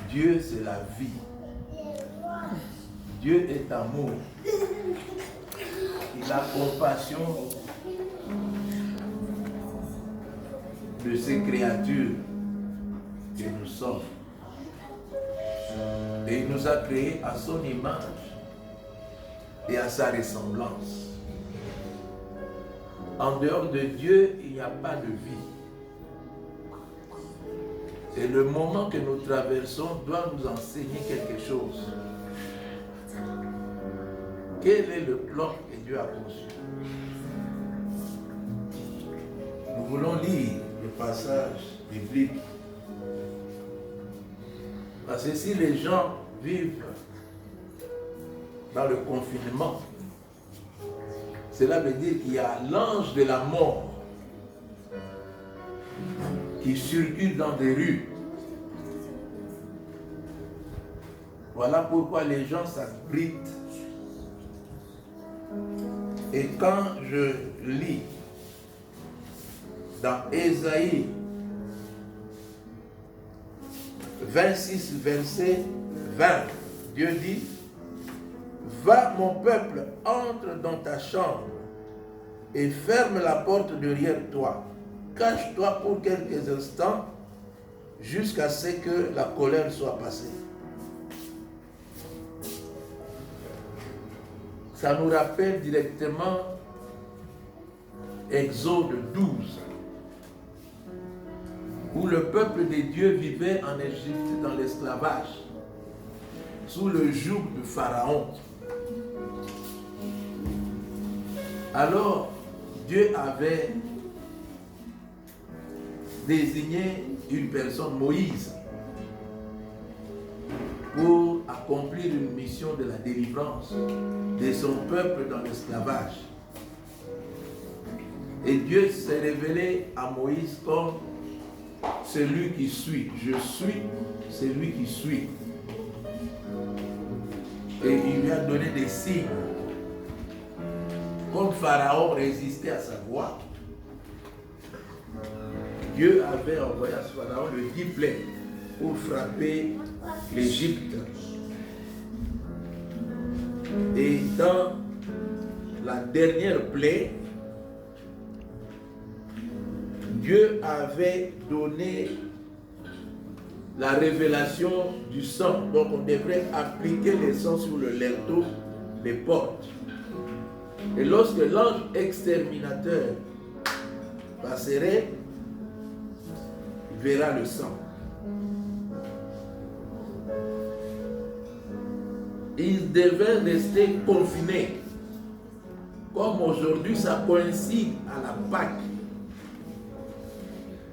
Dieu, c'est la vie. Dieu est amour. Il a compassion de ces créatures que nous sommes. Et il nous a créés à son image et à sa ressemblance. En dehors de Dieu, il n'y a pas de vie. Et le moment que nous traversons doit nous enseigner quelque chose. Quel est le plan que Dieu a conçu? Nous voulons lire le passage biblique. Parce que si les gens vivent dans le confinement, cela veut dire qu'il y a l'ange de la mort qui circule dans des rues. Voilà pourquoi les gens s'abritent. Et quand je lis dans Ésaïe 26, verset 20, Dieu dit: va mon peuple, entre dans ta chambre et ferme la porte derrière toi. Cache-toi pour quelques instants jusqu'à ce que la colère soit passée. Ça nous rappelle directement Exode 12, où le peuple de Dieu vivait en Égypte dans l'esclavage, sous le joug de Pharaon. Alors, Dieu avait désigné une personne, Moïse, pour accomplir une mission de la délivrance de son peuple dans l'esclavage. Et Dieu s'est révélé à Moïse comme celui qui suit. Je suis celui qui suit. Et il lui a donné des signes. Comme Pharaon résistait à sa voix, Dieu avait envoyé à Pharaon le 10 plaies pour frapper l'Égypte. Et dans la dernière plaie, Dieu avait donné la révélation du sang. Donc on devrait appliquer le sang sur le linteau des portes. Et lorsque l'ange exterminateur passerait, il verra le sang. Il devait rester confiné. Comme aujourd'hui, ça coïncide à la Pâque.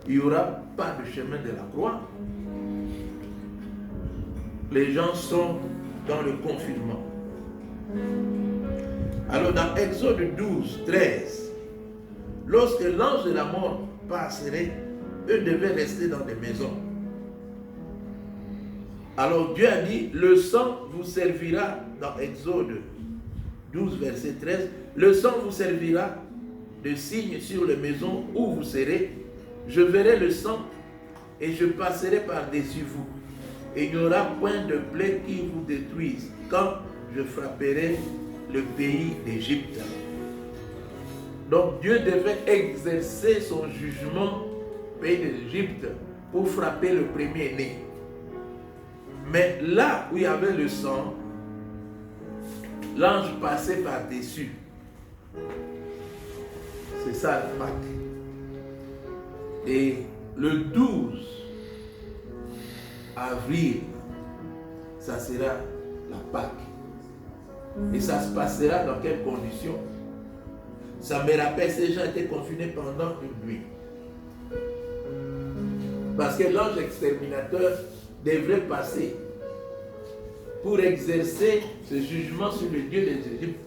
Il n'y aura pas de chemin de la croix. Les gens sont dans le confinement. Alors dans Exode 12, 13, lorsque l'ange de la mort passerait, eux devaient rester dans des maisons. Alors Dieu a dit, le sang vous servira, dans Exode 12, verset 13, le sang vous servira de signe sur les maisons où vous serez. Je verrai le sang et je passerai par-dessus vous. Et il n'y aura point de plaie qui vous détruise quand je frapperai le pays d'Égypte. Donc Dieu devait exercer son jugement au pays d'Égypte pour frapper le premier-né. Mais là où il y avait le sang, l'ange passait par-dessus. C'est ça la Pâque. Et le 12 avril, ça sera la Pâque. Et ça se passera dans quelles conditions? Ça me rappelle, ces gens étaient confinés pendant une nuit. Parce que l'ange exterminateur devrait passer pour exercer ce jugement sur le Dieu des Égyptes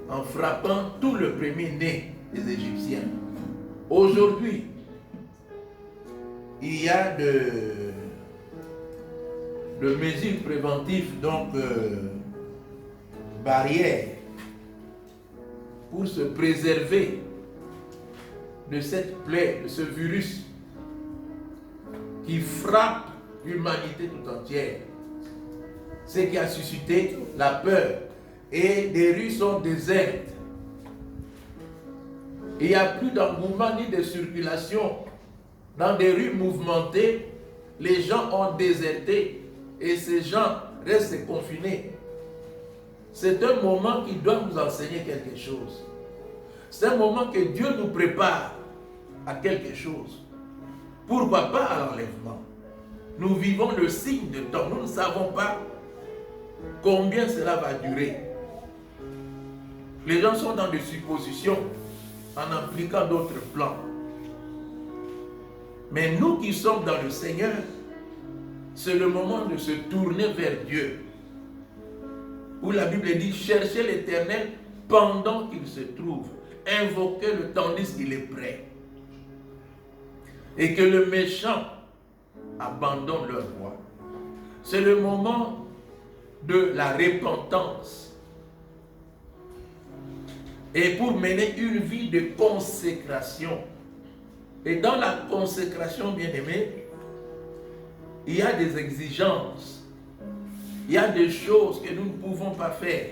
en frappant tout le premier-né des Égyptiens. Aujourd'hui, il y a de mesures préventives, donc barrières, pour se préserver de cette plaie, de ce virus qui frappe l'humanité tout entière. ce qui a suscité la peur. Et des rues sont désertes. Il n'y a plus d'engouement ni de circulation. Dans des rues mouvementées, les gens ont déserté et ces gens restent confinés. C'est un moment qui doit nous enseigner quelque chose. C'est un moment que Dieu nous prépare à quelque chose. Pourquoi pas à l'enlèvement? Nous vivons le signe de temps. Nous ne savons pas combien cela va durer. Les gens sont dans des suppositions en appliquant d'autres plans. Mais nous qui sommes dans le Seigneur, c'est le moment de se tourner vers Dieu. Où la Bible dit, cherchez l'Éternel pendant qu'il se trouve. Invoquez-le tandis qu'il est prêt. Et que le méchant abandonne leur voie. C'est le moment de la repentance. Et pour mener une vie de consécration. Et dans la consécration, bien-aimé, il y a des exigences. Il y a des choses que nous ne pouvons pas faire.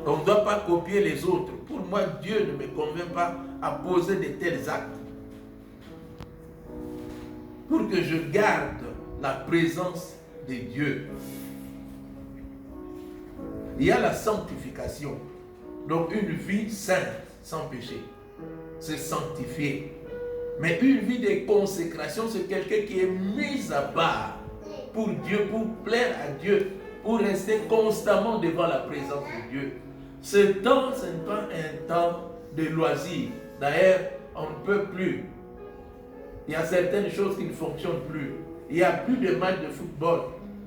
On ne doit pas copier les autres. Pour moi, Dieu ne me convainc pas à poser de tels actes. Pour que je garde la présence de Dieu. Il y a la sanctification. Donc une vie sainte, sans péché. C'est sanctifié. Mais une vie de consécration, c'est quelqu'un qui est mis à part pour Dieu, pour plaire à Dieu, pour rester constamment devant la présence de Dieu. Ce temps, ce n'est pas un temps de loisir. D'ailleurs, on ne peut plus. Il y a certaines choses qui ne fonctionnent plus. Il n'y a plus de matchs de football.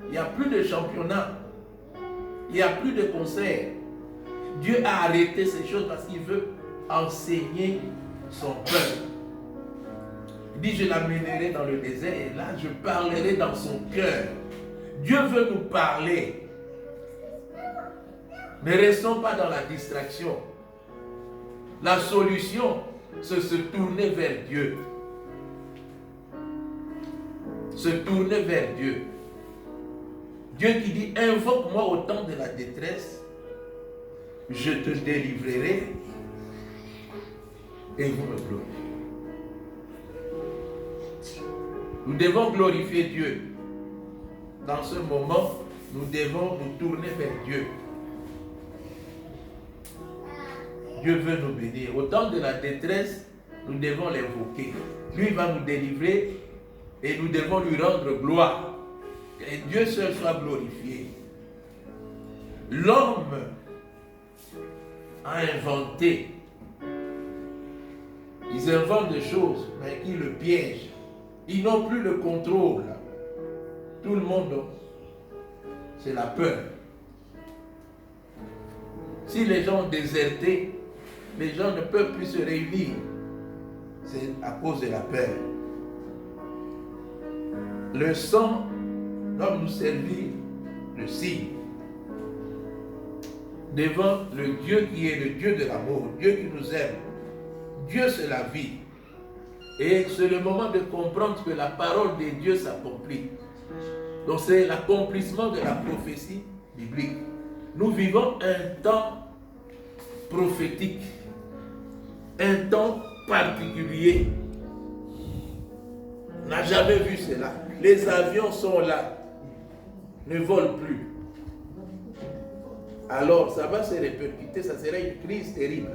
Il n'y a plus de championnat. Il n'y a plus de concerts. Dieu a arrêté ces choses parce qu'il veut enseigner son peuple. Il dit, je l'amènerai dans le désert et là, je parlerai dans son cœur. Dieu veut nous parler. Ne restons pas dans la distraction. La solution, c'est se tourner vers Dieu. Se tourner vers Dieu. Dieu qui dit, invoque-moi au temps de la détresse, je te délivrerai et vous me glorifiez. Nous devons glorifier Dieu. Dans ce moment, nous devons nous tourner vers Dieu. Dieu veut nous bénir. Au temps de la détresse, nous devons l'invoquer. Lui va nous délivrer et nous devons lui rendre gloire. Et Dieu seul soit glorifié. L'homme a inventé. Ils inventent des choses, mais ils le piègent. Ils n'ont plus le contrôle. Tout le monde, c'est la peur. Si les gens ont déserté, les gens ne peuvent plus se réunir. C'est à cause de la peur. Le sang doit nous servir de signe devant le Dieu qui est le Dieu de l'amour, Dieu qui nous aime. Dieu, c'est la vie. Et c'est le moment de comprendre que la parole de Dieu s'accomplit. Donc c'est l'accomplissement de la prophétie biblique. Nous vivons un temps prophétique, un temps particulier. On n'a jamais vu cela. Les avions sont là, ne volent plus. Alors ça va se répercuter, ça sera une crise terrible.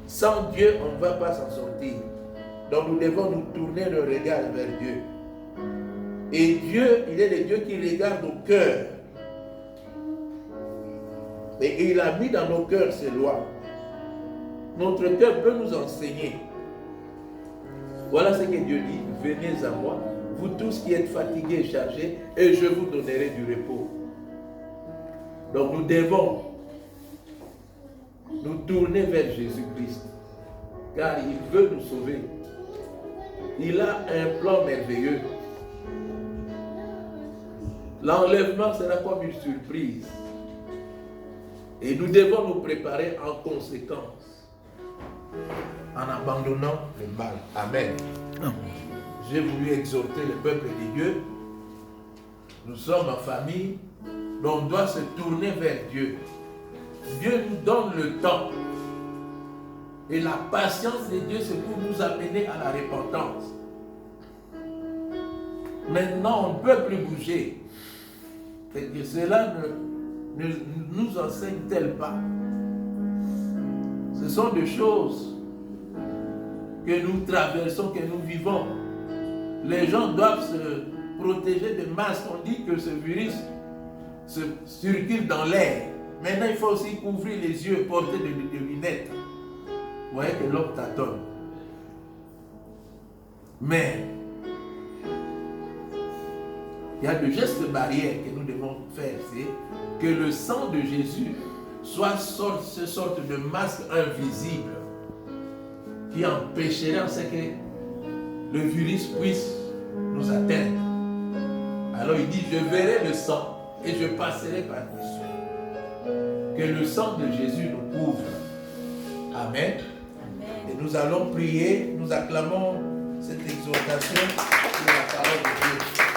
Sans Dieu, on ne va pas s'en sortir. Donc nous devons nous tourner le regard vers Dieu. Et Dieu, il est le Dieu qui regarde au cœur. Et il a mis dans nos cœurs ses lois. Notre cœur peut nous enseigner. Voilà ce que Dieu dit. Venez à moi, vous tous qui êtes fatigués et chargés, et je vous donnerai du repos. Donc nous devons nous tourner vers Jésus-Christ. Car il veut nous sauver. Il a un plan merveilleux. L'enlèvement sera comme une surprise. Et nous devons nous préparer en conséquence. En abandonnant le mal. Amen. J'ai voulu exhorter le peuple de Dieu Nous sommes en famille, mais on doit se tourner vers Dieu. Dieu nous donne le temps. Et la patience de Dieu, c'est pour nous amener à la repentance. Maintenant, on ne peut plus bouger. Et que cela ne nous enseigne-t-elle pas? Ce sont des choses que nous traversons, que nous vivons. Les gens doivent se protéger des masques. On dit que ce virus se circule dans l'air. Maintenant, il faut aussi couvrir les yeux, porter des lunettes. Vous voyez que l'homme tâtonne. Mais il y a de gestes barrières que nous devons faire. C'est que le sang de Jésus soit ce sorte de masque invisible qui empêcherait en ce que le virus puisse nous atteindre. Alors il dit, je verrai le sang et je passerai par-dessus. Que le sang de Jésus nous couvre. Amen. Et nous allons prier, nous acclamons cette exhortation de la parole de Dieu.